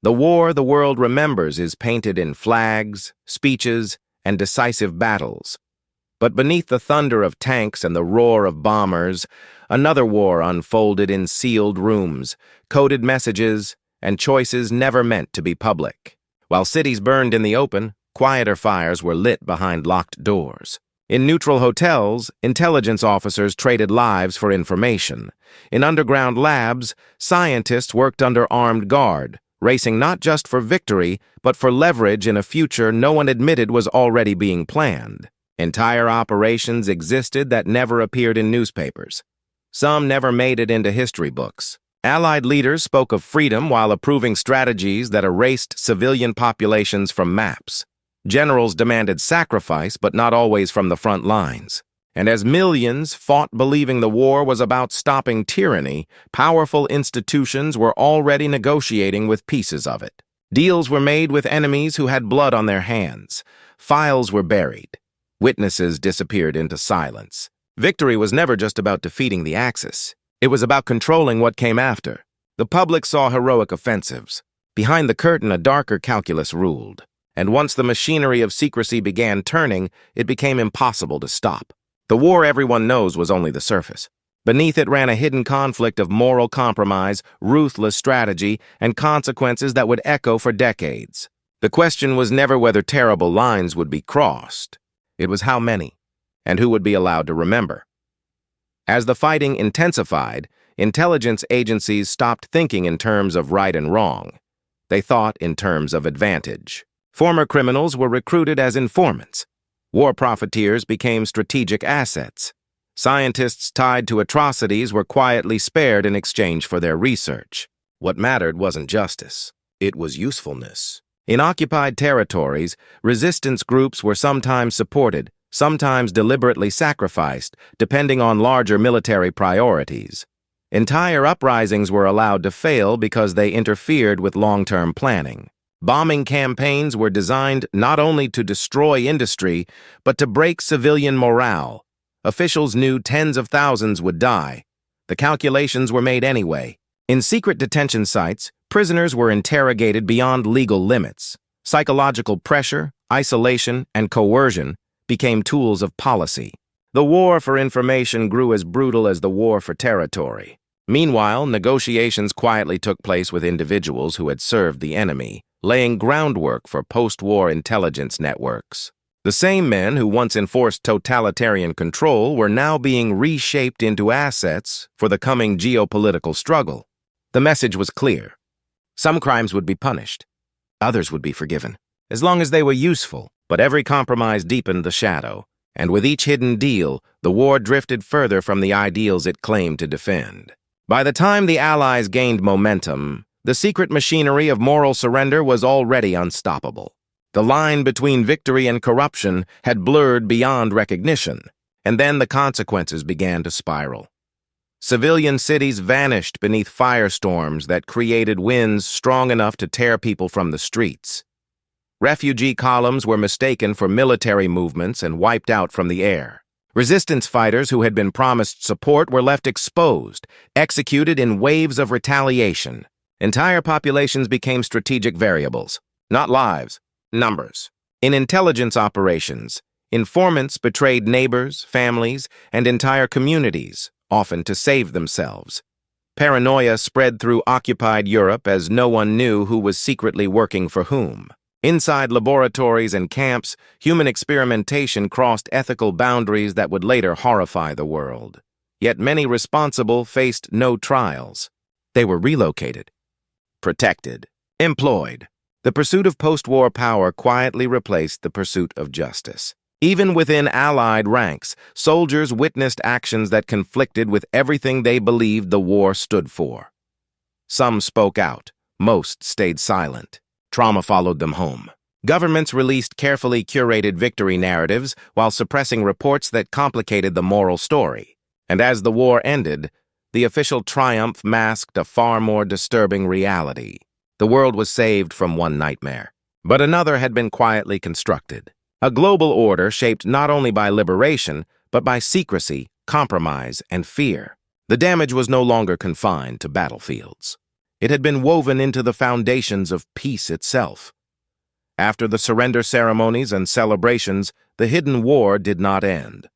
The war the world remembers is painted in flags, speeches, and decisive battles. But beneath the thunder of tanks and the roar of bombers, another war unfolded in sealed rooms, coded messages, and choices never meant to be public. While cities burned in the open, quieter fires were lit behind locked doors. In neutral hotels, intelligence officers traded lives for information. In underground labs, scientists worked under armed guard, racing not just for victory, but for leverage in a future no one admitted was already being planned. Entire operations existed that never appeared in newspapers. Some never made it into history books. Allied leaders spoke of freedom while approving strategies that erased civilian populations from maps. Generals demanded sacrifice, but not always from the front lines. And as millions fought believing the war was about stopping tyranny, powerful institutions were already negotiating with pieces of it. Deals were made with enemies who had blood on their hands. Files were buried. Witnesses disappeared into silence. Victory was never just about defeating the Axis. It was about controlling what came after. The public saw heroic offensives. Behind the curtain, a darker calculus ruled. And once the machinery of secrecy began turning, it became impossible to stop. The war everyone knows was only the surface. Beneath it ran a hidden conflict of moral compromise, ruthless strategy, and consequences that would echo for decades. The question was never whether terrible lines would be crossed. It was how many, and who would be allowed to remember. As the fighting intensified, intelligence agencies stopped thinking in terms of right and wrong. They thought in terms of advantage. Former criminals were recruited as informants. War profiteers became strategic assets. Scientists tied to atrocities were quietly spared in exchange for their research. What mattered wasn't justice. It was usefulness. In occupied territories, resistance groups were sometimes supported, sometimes deliberately sacrificed, depending on larger military priorities. Entire uprisings were allowed to fail because they interfered with long-term planning. Bombing campaigns were designed not only to destroy industry, but to break civilian morale. Officials knew tens of thousands would die. The calculations were made anyway. In secret detention sites, prisoners were interrogated beyond legal limits. Psychological pressure, isolation, and coercion became tools of policy. The war for information grew as brutal as the war for territory. Meanwhile, negotiations quietly took place with individuals who had served the enemy, laying groundwork for post-war intelligence networks. The same men who once enforced totalitarian control were now being reshaped into assets for the coming geopolitical struggle. The message was clear. Some crimes would be punished. Others would be forgiven, as long as they were useful. But every compromise deepened the shadow, and with each hidden deal, the war drifted further from the ideals it claimed to defend. By the time the Allies gained momentum, the secret machinery of moral surrender was already unstoppable. The line between victory and corruption had blurred beyond recognition, and then the consequences began to spiral. Civilian cities vanished beneath firestorms that created winds strong enough to tear people from the streets. Refugee columns were mistaken for military movements and wiped out from the air. Resistance fighters who had been promised support were left exposed, executed in waves of retaliation. Entire populations became strategic variables, not lives, numbers. In intelligence operations, informants betrayed neighbors, families, and entire communities, often to save themselves. Paranoia spread through occupied Europe as no one knew who was secretly working for whom. Inside laboratories and camps, human experimentation crossed ethical boundaries that would later horrify the world. Yet many responsible faced no trials. They were relocated, protected, employed. The pursuit of post-war power quietly replaced the pursuit of justice. Even within Allied ranks, soldiers witnessed actions that conflicted with everything they believed the war stood for. Some spoke out, most stayed silent. Trauma followed them home. Governments released carefully curated victory narratives while suppressing reports that complicated the moral story. And as the war ended, the official triumph masked a far more disturbing reality. The world was saved from one nightmare, but another had been quietly constructed. A global order shaped not only by liberation, but by secrecy, compromise, and fear. The damage was no longer confined to battlefields. It had been woven into the foundations of peace itself. After the surrender ceremonies and celebrations, the hidden war did not end.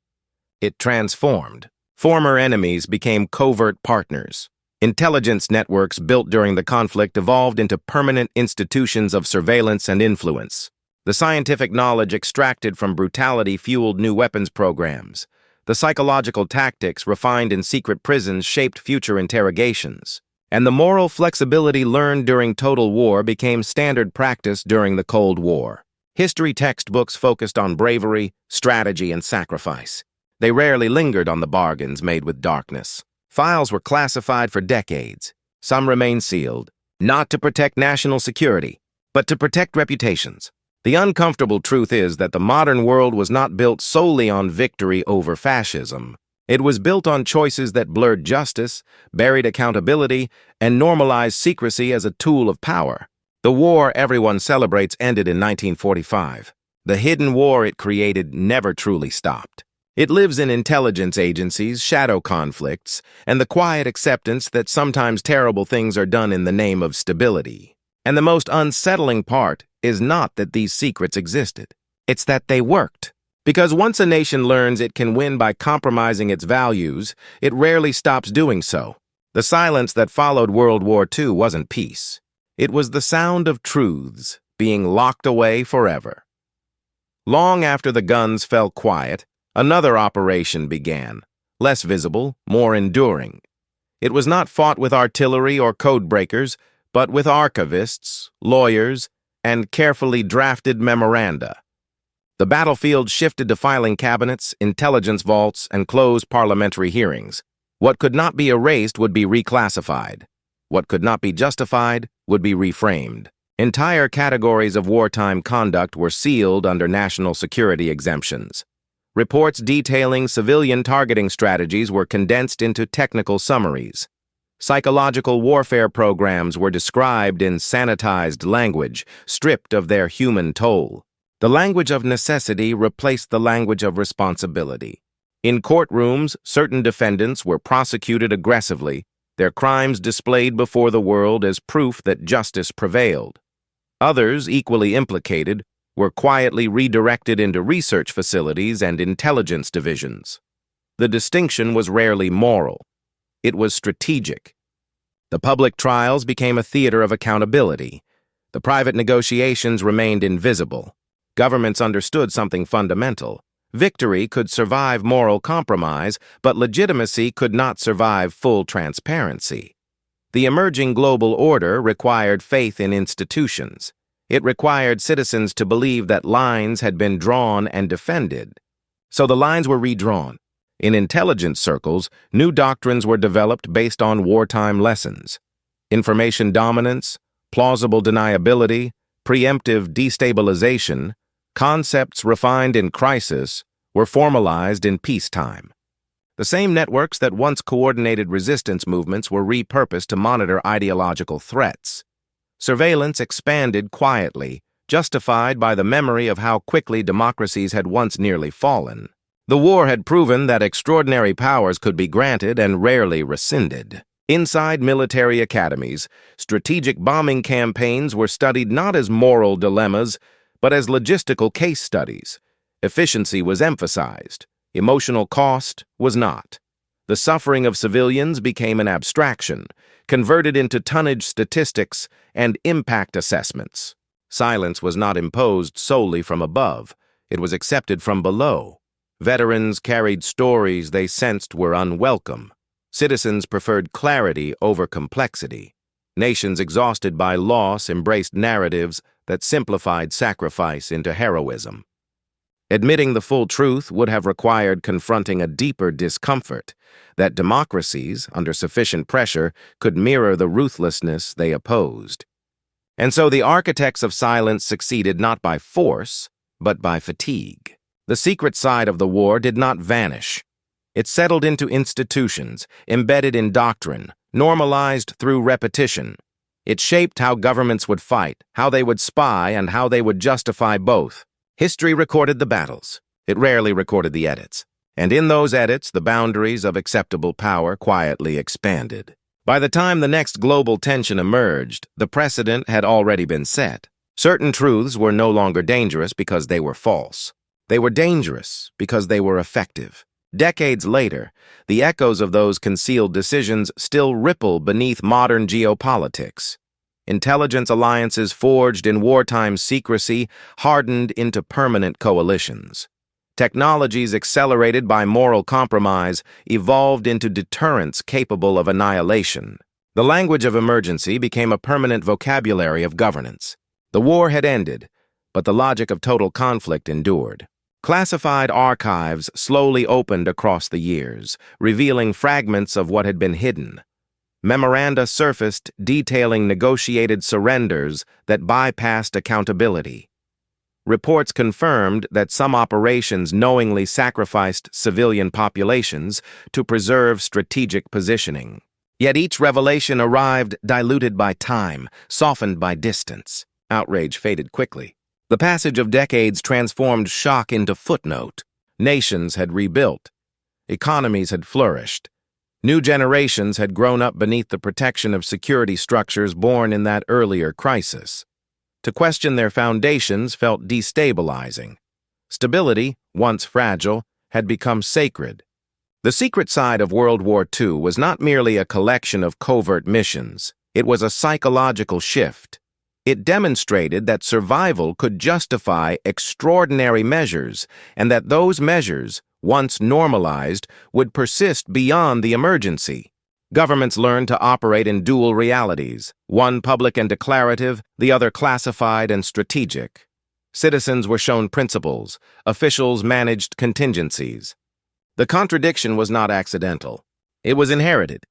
It transformed. Former enemies became covert partners. Intelligence networks built during the conflict evolved into permanent institutions of surveillance and influence. The scientific knowledge extracted from brutality fueled new weapons programs. The psychological tactics refined in secret prisons shaped future interrogations. And the moral flexibility learned during total war became standard practice during the Cold War. History textbooks focused on bravery, strategy, and sacrifice. They rarely lingered on the bargains made with darkness. Files were classified for decades. Some remained sealed, not to protect national security, but to protect reputations. The uncomfortable truth is that the modern world was not built solely on victory over fascism. It was built on choices that blurred justice, buried accountability, and normalized secrecy as a tool of power. The war everyone celebrates ended in 1945. The hidden war it created never truly stopped. It lives in intelligence agencies, shadow conflicts, and the quiet acceptance that sometimes terrible things are done in the name of stability. And the most unsettling part is not that these secrets existed. It's that they worked. Because once a nation learns it can win by compromising its values, it rarely stops doing so. The silence that followed World War II wasn't peace. It was the sound of truths being locked away forever. Long after the guns fell quiet, another operation began, less visible, more enduring. It was not fought with artillery or code breakers, but with archivists, lawyers, and carefully drafted memoranda. The battlefield shifted to filing cabinets, intelligence vaults, and closed parliamentary hearings. What could not be erased would be reclassified. What could not be justified would be reframed. Entire categories of wartime conduct were sealed under national security exemptions. Reports detailing civilian targeting strategies were condensed into technical summaries. Psychological warfare programs were described in sanitized language, stripped of their human toll. The language of necessity replaced the language of responsibility. In courtrooms, certain defendants were prosecuted aggressively, their crimes displayed before the world as proof that justice prevailed. Others, equally implicated, were quietly redirected into research facilities and intelligence divisions. The distinction was rarely moral. It was strategic. The public trials became a theater of accountability. The private negotiations remained invisible. Governments understood something fundamental. Victory could survive moral compromise, but legitimacy could not survive full transparency. The emerging global order required faith in institutions. It required citizens to believe that lines had been drawn and defended. So the lines were redrawn. In intelligence circles, new doctrines were developed based on wartime lessons. Information dominance, plausible deniability, preemptive destabilization, concepts refined in crisis, were formalized in peacetime. The same networks that once coordinated resistance movements were repurposed to monitor ideological threats. Surveillance expanded quietly, justified by the memory of how quickly democracies had once nearly fallen. The war had proven that extraordinary powers could be granted and rarely rescinded. Inside military academies, strategic bombing campaigns were studied not as moral dilemmas, but as logistical case studies. Efficiency was emphasized. Emotional cost was not. The suffering of civilians became an abstraction, converted into tonnage statistics and impact assessments. Silence was not imposed solely from above. It was accepted from below. Veterans carried stories they sensed were unwelcome. Citizens preferred clarity over complexity. Nations exhausted by loss embraced narratives that simplified sacrifice into heroism. Admitting the full truth would have required confronting a deeper discomfort, that democracies, under sufficient pressure, could mirror the ruthlessness they opposed. And so the architects of silence succeeded not by force, but by fatigue. The secret side of the war did not vanish. It settled into institutions, embedded in doctrine, normalized through repetition. It shaped how governments would fight, how they would spy, and how they would justify both. History recorded the battles. It rarely recorded the edits. And in those edits, the boundaries of acceptable power quietly expanded. By the time the next global tension emerged, the precedent had already been set. Certain truths were no longer dangerous because they were false. They were dangerous because they were effective. Decades later, the echoes of those concealed decisions still ripple beneath modern geopolitics. Intelligence alliances forged in wartime secrecy hardened into permanent coalitions. Technologies accelerated by moral compromise evolved into deterrents capable of annihilation. The language of emergency became a permanent vocabulary of governance. The war had ended, but the logic of total conflict endured. Classified archives slowly opened across the years, revealing fragments of what had been hidden. Memoranda surfaced detailing negotiated surrenders that bypassed accountability. Reports confirmed that some operations knowingly sacrificed civilian populations to preserve strategic positioning. Yet each revelation arrived diluted by time, softened by distance. Outrage faded quickly. The passage of decades transformed shock into footnote. Nations had rebuilt. Economies had flourished. New generations had grown up beneath the protection of security structures born in that earlier crisis. To question their foundations felt destabilizing. Stability, once fragile, had become sacred. The secret side of World War II was not merely a collection of covert missions. It was a psychological shift. It demonstrated that survival could justify extraordinary measures, and that those measures, once normalized, would persist beyond the emergency. Governments learned to operate in dual realities, one public and declarative, the other classified and strategic. Citizens were shown principles, officials managed contingencies. The contradiction was not accidental. It was inherited.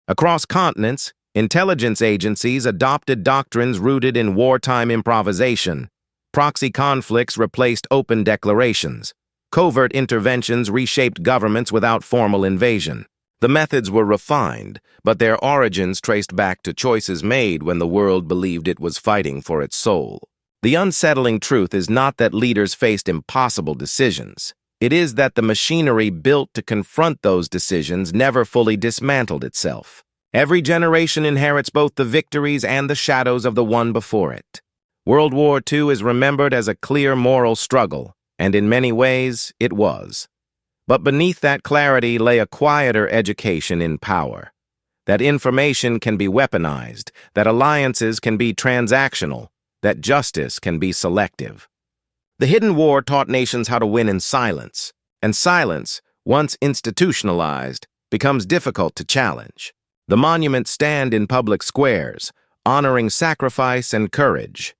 Across continents, intelligence agencies adopted doctrines rooted in wartime improvisation. Proxy conflicts replaced open declarations. Covert interventions reshaped governments without formal invasion. The methods were refined, but their origins traced back to choices made when the world believed it was fighting for its soul. The unsettling truth is not that leaders faced impossible decisions. It is that the machinery built to confront those decisions never fully dismantled itself. Every generation inherits both the victories and the shadows of the one before it. World War II is remembered as a clear moral struggle, and in many ways, it was. But beneath that clarity lay a quieter education in power. That information can be weaponized, that alliances can be transactional, that justice can be selective. The hidden war taught nations how to win in silence, and silence, once institutionalized, becomes difficult to challenge. The monuments stand in public squares, honoring sacrifice and courage.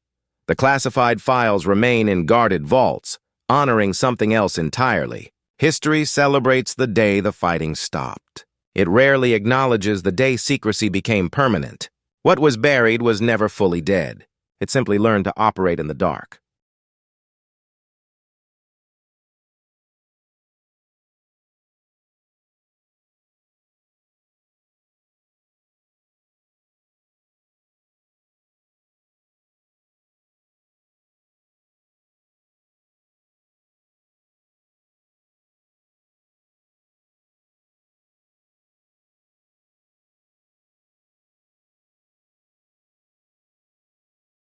The classified files remain in guarded vaults, honoring something else entirely. History celebrates the day the fighting stopped. It rarely acknowledges the day secrecy became permanent. What was buried was never fully dead. It simply learned to operate in the dark.